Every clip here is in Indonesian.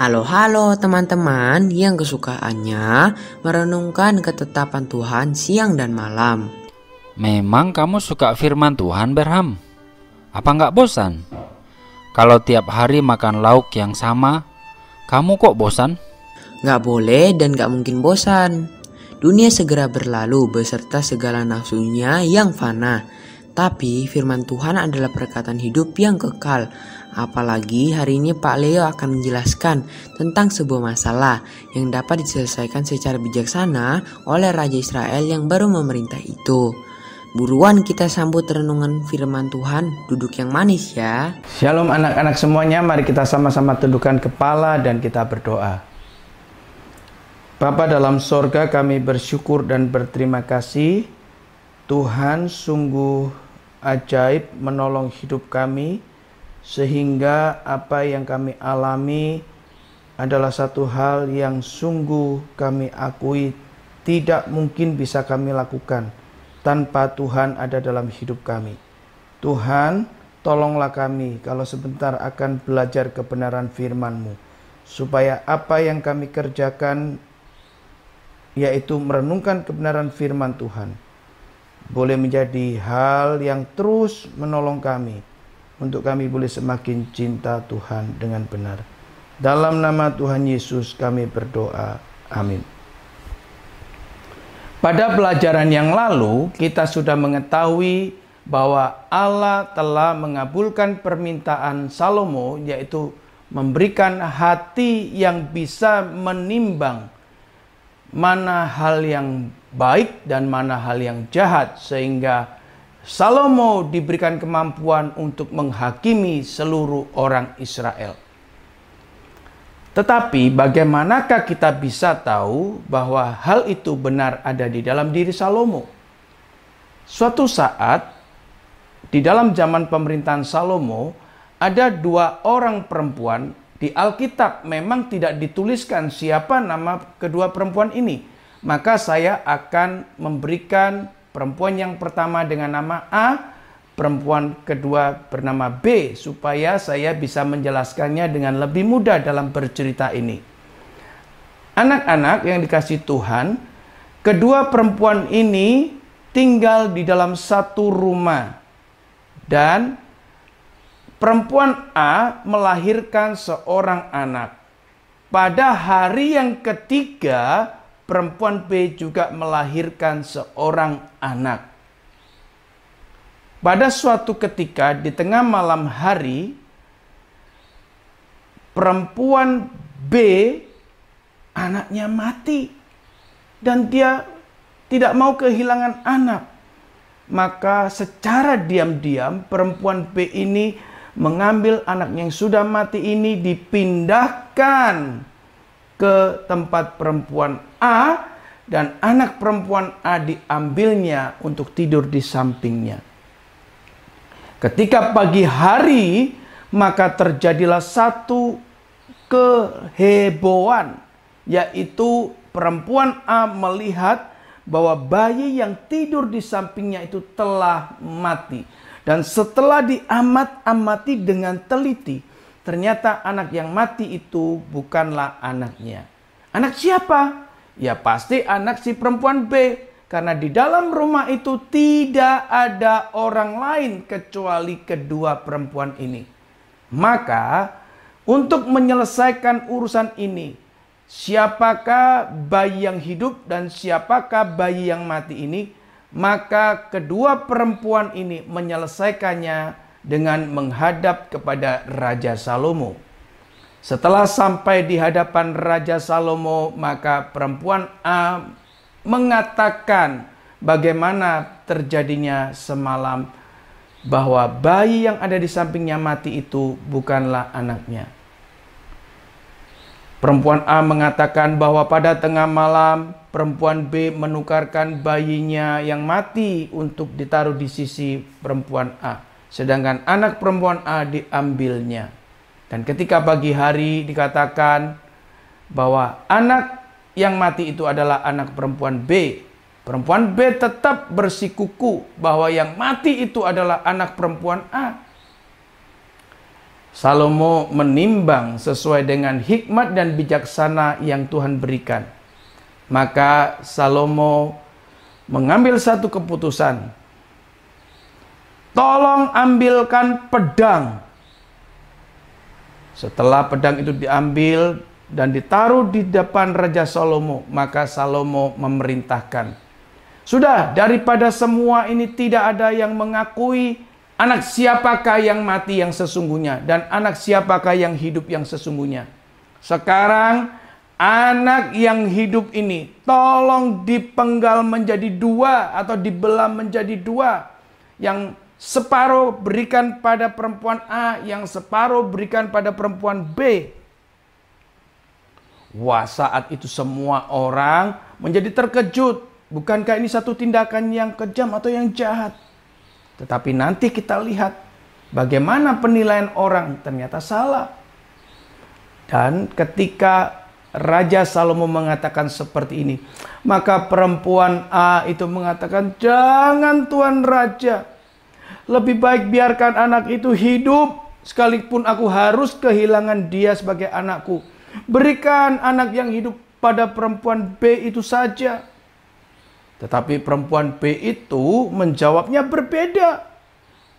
Halo teman-teman yang kesukaannya merenungkan ketetapan Tuhan siang dan malam. Memang kamu suka firman Tuhan, Berham? Apa nggak bosan? Kalau tiap hari makan lauk yang sama, kamu kok bosan? Nggak boleh dan nggak mungkin bosan. Dunia segera berlalu beserta segala nafsunya yang fana. Tapi firman Tuhan adalah perkataan hidup yang kekal. Apalagi hari ini Pak Leo akan menjelaskan tentang sebuah masalah yang dapat diselesaikan secara bijaksana oleh Raja Israel yang baru memerintah itu. Buruan kita sambut renungan firman Tuhan, duduk yang manis ya. Shalom anak-anak semuanya, mari kita sama-sama tundukkan kepala dan kita berdoa. Bapa dalam sorga, kami bersyukur dan berterima kasih. Tuhan sungguh ajaib menolong hidup kami, sehingga apa yang kami alami adalah satu hal yang sungguh kami akui tidak mungkin bisa kami lakukan tanpa Tuhan ada dalam hidup kami. Tuhan, tolonglah kami kalau sebentar akan belajar kebenaran firman-Mu, supaya apa yang kami kerjakan, yaitu merenungkan kebenaran firman Tuhan, boleh menjadi hal yang terus menolong kami untuk kami boleh semakin cinta Tuhan dengan benar. Dalam nama Tuhan Yesus kami berdoa. Amin. Pada pelajaran yang lalu kita sudah mengetahui bahwa Allah telah mengabulkan permintaan Salomo, yaitu memberikan hati yang bisa menimbang mana hal yang baik dan mana hal yang jahat, sehingga Salomo diberikan kemampuan untuk menghakimi seluruh orang Israel. Tetapi bagaimanakah kita bisa tahu bahwa hal itu benar ada di dalam diri Salomo? Suatu saat di dalam zaman pemerintahan Salomo ada dua orang perempuan. Di Alkitab memang tidak dituliskan siapa nama kedua perempuan ini. Maka saya akan memberikan perempuan yang pertama dengan nama A, perempuan kedua bernama B, supaya saya bisa menjelaskannya dengan lebih mudah dalam bercerita ini. Anak-anak yang dikasihi Tuhan, kedua perempuan ini tinggal di dalam satu rumah. Dan perempuan A melahirkan seorang anak. Pada hari yang ketiga, perempuan B juga melahirkan seorang anak. Pada suatu ketika di tengah malam hari, perempuan B anaknya mati dan dia tidak mau kehilangan anak. Maka secara diam-diam perempuan B ini mengambil anak yang sudah mati ini, dipindahkan ke tempat perempuan A, dan anak perempuan A diambilnya untuk tidur di sampingnya. Ketika pagi hari, maka terjadilah satu kehebohan, yaitu perempuan A melihat bahwa bayi yang tidur di sampingnya itu telah mati. Dan setelah diamat-amati dengan teliti, ternyata anak yang mati itu bukanlah anaknya. Anak siapa? Ya pasti anak si perempuan B. Karena di dalam rumah itu tidak ada orang lain kecuali kedua perempuan ini. Maka untuk menyelesaikan urusan ini, siapakah bayi yang hidup dan siapakah bayi yang mati ini? Maka kedua perempuan ini menyelesaikannya dengan menghadap kepada Raja Salomo. Setelah sampai di hadapan Raja Salomo, maka perempuan A mengatakan bagaimana terjadinya semalam, bahwa bayi yang ada di sampingnya mati itu bukanlah anaknya. Perempuan A mengatakan bahwa pada tengah malam perempuan B menukarkan bayinya yang mati untuk ditaruh di sisi perempuan A, sedangkan anak perempuan A diambilnya. Dan ketika pagi hari dikatakan bahwa anak yang mati itu adalah anak perempuan B, perempuan B tetap bersikuku bahwa yang mati itu adalah anak perempuan A. Salomo menimbang sesuai dengan hikmat dan bijaksana yang Tuhan berikan. Maka Salomo mengambil satu keputusan. Tolong ambilkan pedang. Setelah pedang itu diambil dan ditaruh di depan Raja Salomo, maka Salomo memerintahkan, sudah, daripada semua ini tidak ada yang mengakui anak siapakah yang mati yang sesungguhnya dan anak siapakah yang hidup yang sesungguhnya. Sekarang anak yang hidup ini tolong dipenggal menjadi dua atau dibelah menjadi dua. Yang separuh berikan pada perempuan A, yang separuh berikan pada perempuan B. Wah, saat itu semua orang menjadi terkejut. Bukankah ini satu tindakan yang kejam atau yang jahat? Tetapi nanti kita lihat bagaimana penilaian orang, ternyata salah. Dan ketika Raja Salomo mengatakan seperti ini, maka perempuan A itu mengatakan, jangan Tuan Raja, lebih baik biarkan anak itu hidup, sekalipun aku harus kehilangan dia sebagai anakku. Berikan anak yang hidup pada perempuan B itu saja. Tetapi perempuan B itu menjawabnya berbeda.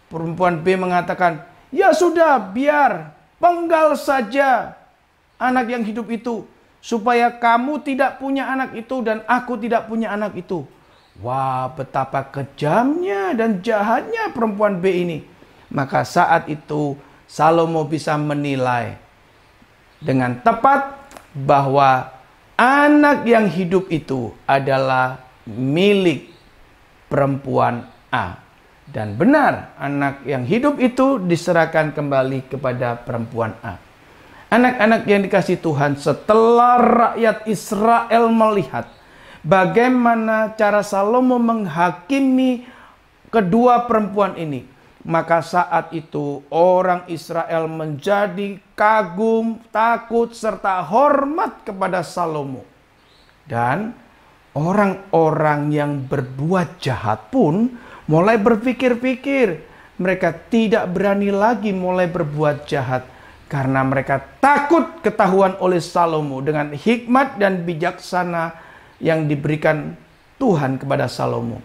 Perempuan B mengatakan, ya sudah, biar penggal saja anak yang hidup itu, supaya kamu tidak punya anak itu dan aku tidak punya anak itu. Wah, betapa kejamnya dan jahatnya perempuan B ini. Maka saat itu Salomo bisa menilai dengan tepat bahwa anak yang hidup itu adalah milik perempuan A. Dan benar, anak yang hidup itu diserahkan kembali kepada perempuan A. Anak-anak yang dikasihi Tuhan, setelah rakyat Israel melihat bagaimana cara Salomo menghakimi kedua perempuan ini, maka saat itu orang Israel menjadi kagum, takut, serta hormat kepada Salomo. Dan orang-orang yang berbuat jahat pun mulai berpikir-pikir. Mereka tidak berani lagi mulai berbuat jahat, karena mereka takut ketahuan oleh Salomo dengan hikmat dan bijaksana yang diberikan Tuhan kepada Salomo.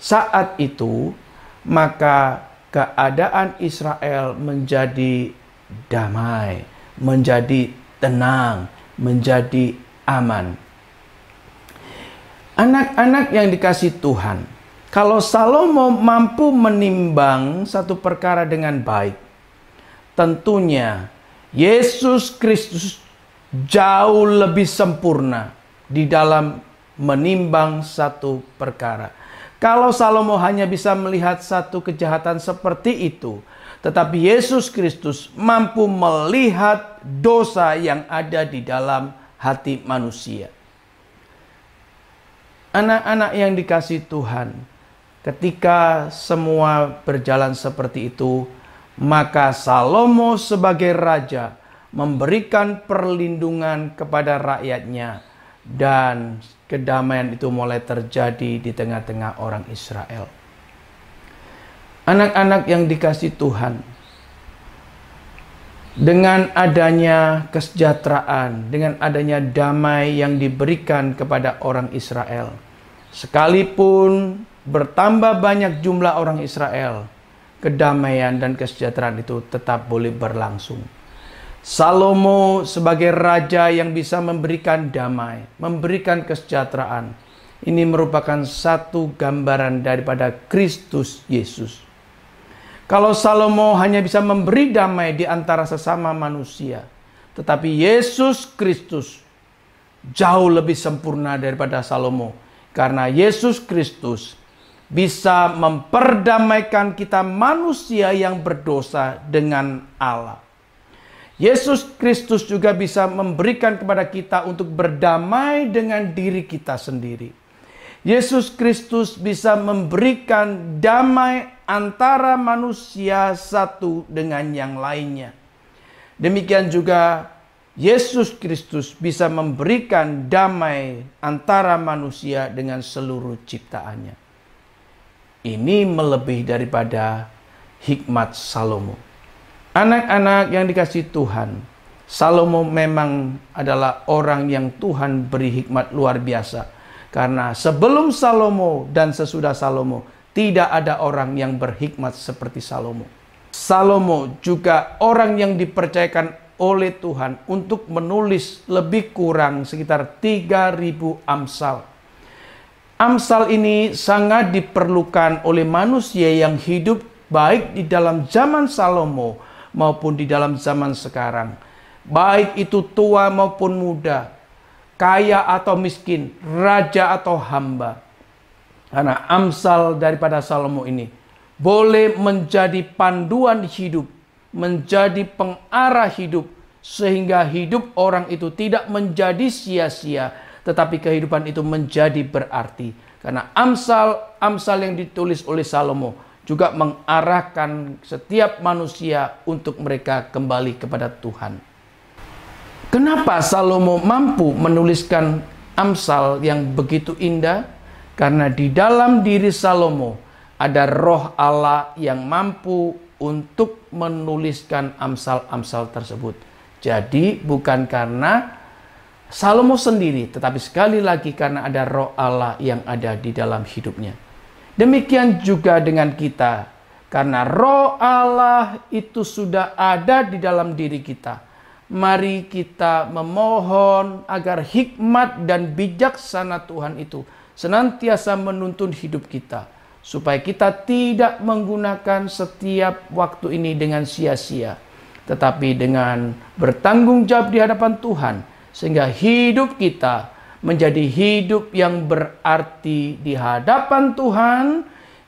Saat itu, maka keadaan Israel menjadi damai, menjadi tenang, menjadi aman. Anak-anak yang dikasihi Tuhan, kalau Salomo mampu menimbang satu perkara dengan baik, tentunya Yesus Kristus jauh lebih sempurna di dalam menimbang satu perkara. Kalau Salomo hanya bisa melihat satu kejahatan seperti itu, tetapi Yesus Kristus mampu melihat dosa yang ada di dalam hati manusia. Anak-anak yang dikasihi Tuhan, ketika semua berjalan seperti itu, maka Salomo sebagai raja memberikan perlindungan kepada rakyatnya, dan kedamaian itu mulai terjadi di tengah-tengah orang Israel. Anak-anak yang dikasihi Tuhan, dengan adanya kesejahteraan, dengan adanya damai yang diberikan kepada orang Israel, sekalipun bertambah banyak jumlah orang Israel, kedamaian dan kesejahteraan itu tetap boleh berlangsung. Salomo sebagai raja yang bisa memberikan damai, memberikan kesejahteraan, ini merupakan satu gambaran daripada Kristus Yesus. Kalau Salomo hanya bisa memberi damai di antara sesama manusia, tetapi Yesus Kristus jauh lebih sempurna daripada Salomo, karena Yesus Kristus bisa memperdamaikan kita manusia yang berdosa dengan Allah. Yesus Kristus juga bisa memberikan kepada kita untuk berdamai dengan diri kita sendiri. Yesus Kristus bisa memberikan damai antara manusia satu dengan yang lainnya. Demikian juga Yesus Kristus bisa memberikan damai antara manusia dengan seluruh ciptaannya. Ini melebihi daripada hikmat Salomo. Anak-anak yang dikasihi Tuhan, Salomo memang adalah orang yang Tuhan beri hikmat luar biasa. Karena sebelum Salomo dan sesudah Salomo, tidak ada orang yang berhikmat seperti Salomo. Salomo juga orang yang dipercayakan oleh Tuhan untuk menulis lebih kurang sekitar 3.000 Amsal. Amsal ini sangat diperlukan oleh manusia yang hidup baik di dalam zaman Salomo maupun di dalam zaman sekarang. Baik itu tua maupun muda, kaya atau miskin, raja atau hamba. Karena Amsal daripada Salomo ini boleh menjadi panduan hidup, menjadi pengarah hidup, sehingga hidup orang itu tidak menjadi sia-sia, tetapi kehidupan itu menjadi berarti. Karena Amsal yang ditulis oleh Salomo juga mengarahkan setiap manusia untuk mereka kembali kepada Tuhan. Kenapa Salomo mampu menuliskan Amsal yang begitu indah? Karena di dalam diri Salomo ada roh Allah yang mampu untuk menuliskan Amsal-Amsal tersebut. Jadi bukan karena Salomo sendiri, tetapi sekali lagi karena ada roh Allah yang ada di dalam hidupnya. Demikian juga dengan kita, karena roh Allah itu sudah ada di dalam diri kita. Mari kita memohon agar hikmat dan bijaksana Tuhan itu senantiasa menuntun hidup kita, supaya kita tidak menggunakan setiap waktu ini dengan sia-sia, tetapi dengan bertanggung jawab di hadapan Tuhan, sehingga hidup kita menjadi hidup yang berarti di hadapan Tuhan,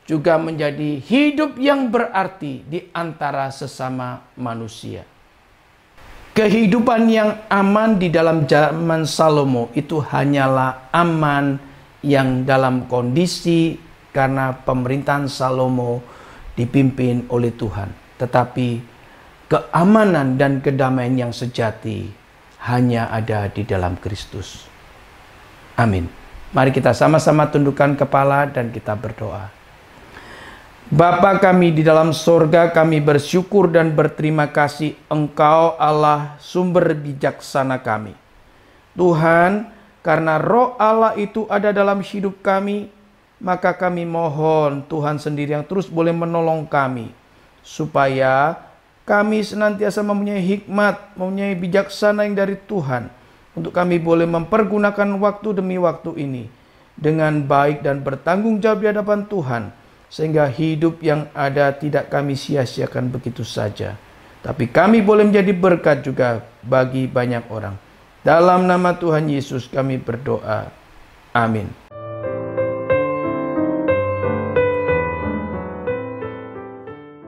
juga menjadi hidup yang berarti di antara sesama manusia. Kehidupan yang aman di dalam zaman Salomo itu hanyalah aman yang dalam kondisi karena pemerintahan Salomo dipimpin oleh Tuhan. Tetapi keamanan dan kedamaian yang sejati hanya ada di dalam Kristus. Amin. Mari kita sama-sama tundukkan kepala dan kita berdoa. Bapa kami di dalam sorga, kami bersyukur dan berterima kasih Engkau Allah sumber bijaksana kami. Tuhan, karena roh Allah itu ada dalam hidup kami, maka kami mohon Tuhan sendiri yang terus boleh menolong kami, supaya kami senantiasa mempunyai hikmat, mempunyai bijaksana yang dari Tuhan, untuk kami boleh mempergunakan waktu demi waktu ini dengan baik dan bertanggung jawab di hadapan Tuhan, sehingga hidup yang ada tidak kami sia-siakan begitu saja, tapi kami boleh menjadi berkat juga bagi banyak orang. Dalam nama Tuhan Yesus kami berdoa. Amin.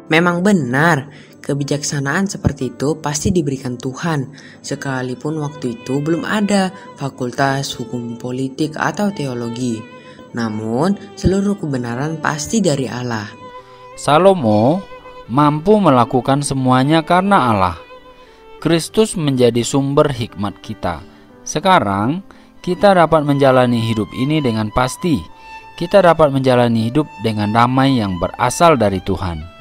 Memang benar, kebijaksanaan seperti itu pasti diberikan Tuhan, sekalipun waktu itu belum ada fakultas hukum politik atau teologi. Namun, seluruh kebenaran pasti dari Allah. Salomo mampu melakukan semuanya karena Allah. Kristus menjadi sumber hikmat kita. Sekarang, kita dapat menjalani hidup ini dengan pasti. Kita dapat menjalani hidup dengan damai yang berasal dari Tuhan.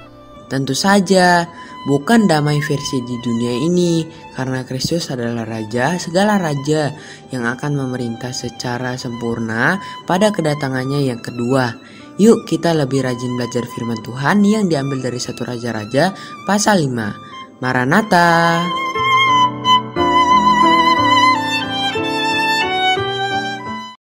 Tentu saja, bukan damai versi di dunia ini, karena Kristus adalah Raja segala raja yang akan memerintah secara sempurna pada kedatangannya yang kedua. Yuk kita lebih rajin belajar firman Tuhan yang diambil dari 1 Raja-Raja pasal 5. Maranatha.